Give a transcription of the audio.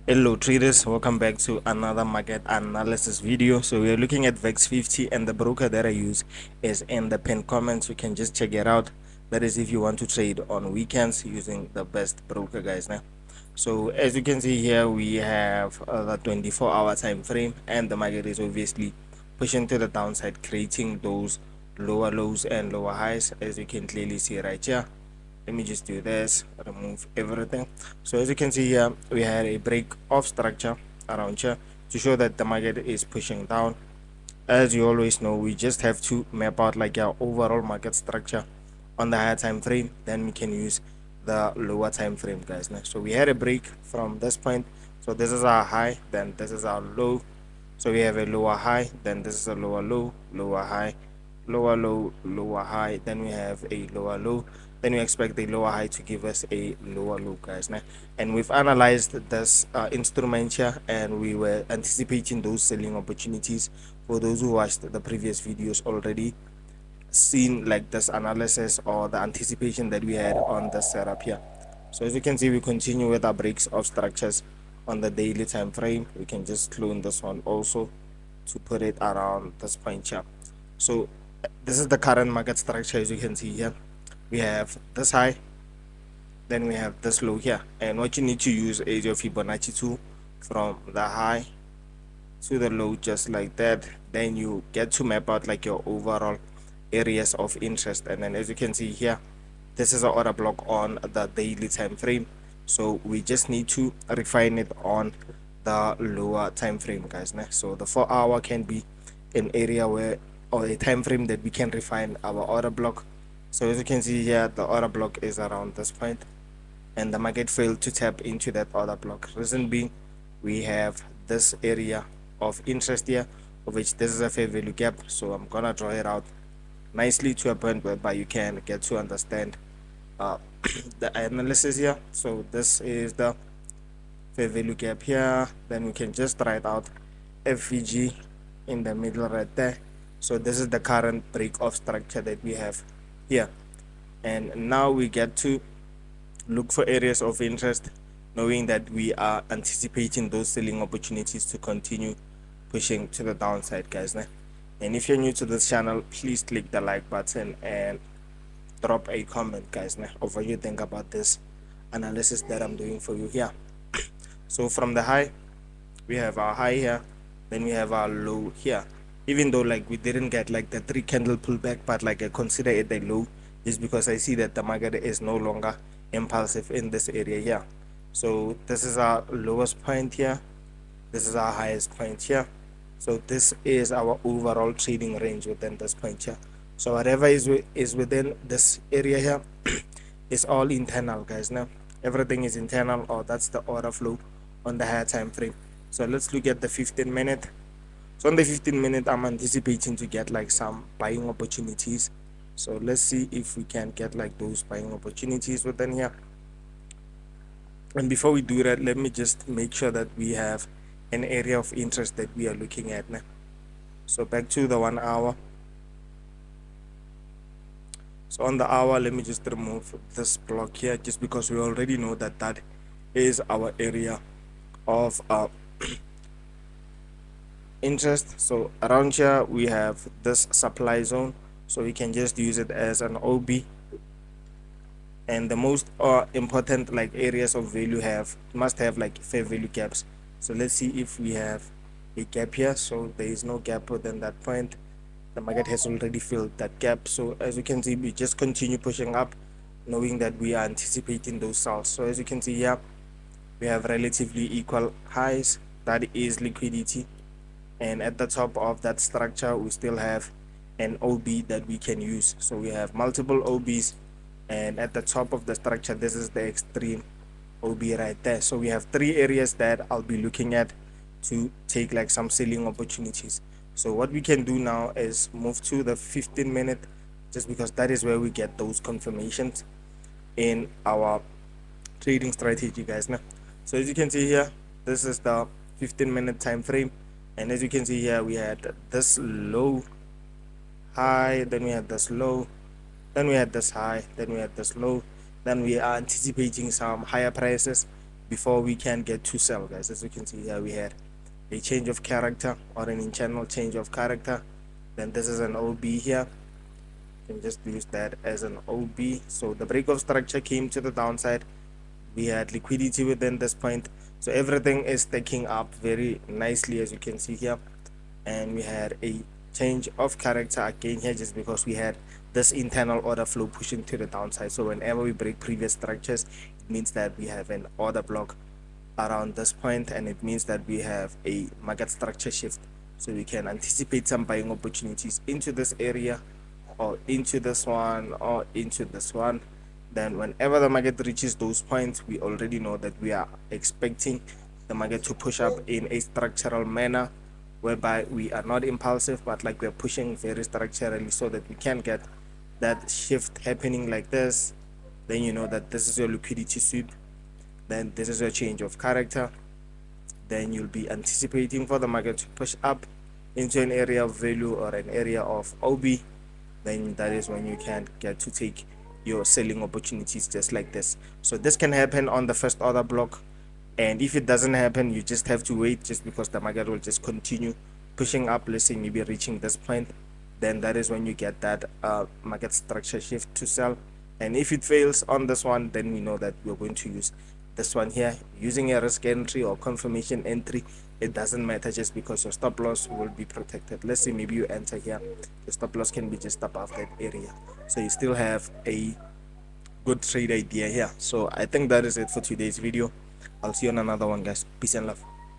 Hello traders, welcome back to another market analysis video. So we're looking at VEX 50 and the broker that I use is in the pinned comments. You can just check it out. That is if you want to trade on weekends using the best broker, guys. Now, so as you can see here, we have the 24-hour time frame, and the market is obviously pushing to the downside, creating those lower lows and lower highs, as you can clearly see right here. Let me just do this, remove everything. So as you can see here, we had a break of structure around here to show that the market is pushing down. As you always know, we just have to map out like our overall market structure on the higher time frame, then we can use the lower time frame, guys. So we had a break from this point, so this is our high, then this is our low. So we have a lower high, then this is a lower low, lower high, lower low, lower high, then we have a lower low, then we expect the lower high to give us a lower low, guys. And we've analyzed this instrument here, and we were anticipating those selling opportunities. For those who watched the previous videos already seen like this analysis or the anticipation that we had on the setup here. So as you can see, we continue with our breaks of structures on the daily time frame. We can just clone this one also to put it around this point here. So this is the current market structure. As you can see here, we have this high, then we have this low here, and what you need to use is your Fibonacci tool from the high to the low, just like that. Then you get to map out like your overall areas of interest. And then as you can see here, this is an order block on the daily time frame, so we just need to refine it on the lower time frame, guys. So the 4-hour can be an area where, or a time frame that we can refine our order block. So as you can see here, the order block is around this point, and the market failed to tap into that order block. Reason being, we have this area of interest here, of which this is a fair value gap. So I'm gonna draw it out nicely to a point whereby you can get to understand the analysis here. So this is the fair value gap here, then we can just write out FVG in the middle right there. So this is the current break of structure that we have here, and now we get to look for areas of interest, knowing that we are anticipating those selling opportunities to continue pushing to the downside, guys. And if you're new to this channel, please click the like button and drop a comment, guys, of what you think about this analysis that I'm doing for you here. So from the high, we have our high here, then we have our low here. Even though like we didn't get like the 3 candle pullback, but like I consider it a low, is because I see that the market is no longer impulsive in this area here. So this is our lowest point here, this is our highest point here. So this is our overall trading range within this point here. So whatever is within this area here is all internal, guys. Now everything is internal, or that's the order flow on the higher time frame. So let's look at the 15-minute. So on the 15-minute, I'm anticipating to get like some buying opportunities. So let's see if we can get like those buying opportunities within here. And before we do that, let me just make sure that we have an area of interest that we are looking at now. So back to the 1 hour. So on the hour, let me just remove this block here, just because we already know that that is our area of interest. So around here we have this supply zone, so we can just use it as an OB. And the most important like areas of value must have like fair value gaps. So let's see if we have a gap here. So there is no gap within that point. The market has already filled that gap. So as you can see, we just continue pushing up, knowing that we are anticipating those sells. So as you can see here, we have relatively equal highs, that is liquidity, and at the top of that structure we still have an OB that we can use. So we have multiple OBs, and at the top of the structure, this is the extreme OB right there. So we have 3 areas that I'll be looking at to take like some selling opportunities. So what we can do now is move to the 15-minute, just because that is where we get those confirmations in our trading strategy, guys. Now, so as you can see here, this is the 15-minute time frame, and as you can see here, we had this low high, then we had this low, then we had this high, then we had this low. Then we are anticipating some higher prices before we can get to sell, guys. As you can see here, we had a change of character or an internal change of character. Then this is an OB here. You can just use that as an OB. So the break of structure came to the downside. We had liquidity within this point, so everything is stacking up very nicely, as you can see here. And we had a change of character again here, just because we had this internal order flow pushing to the downside. So whenever we break previous structures, it means that we have an order block around this point, and it means that we have a market structure shift. So we can anticipate some buying opportunities into this area, or into this one, or into this one. Then whenever the market reaches those points, we already know that we are expecting the market to push up in a structural manner, whereby we are not impulsive, but like we're pushing very structurally, so that we can get that shift happening like this. Then you know that this is your liquidity sweep, then this is your change of character. Then you'll be anticipating for the market to push up into an area of value or an area of OB. Then that is when you can get to take your selling opportunities just like this. So this can happen on the first order block, and if it doesn't happen, you just have to wait, just because the market will just continue pushing up, let's say maybe reaching this point. Then that is when you get that market structure shift to sell. And if it fails on this one, then we know that we're going to use this one here, using a risk entry or confirmation entry. It doesn't matter, just because your stop loss will be protected. Let's say maybe you enter here, the stop loss can be just above that area, so you still have a good trade idea here. So I think that is it for today's video. I'll see you on another one, guys. Peace and love.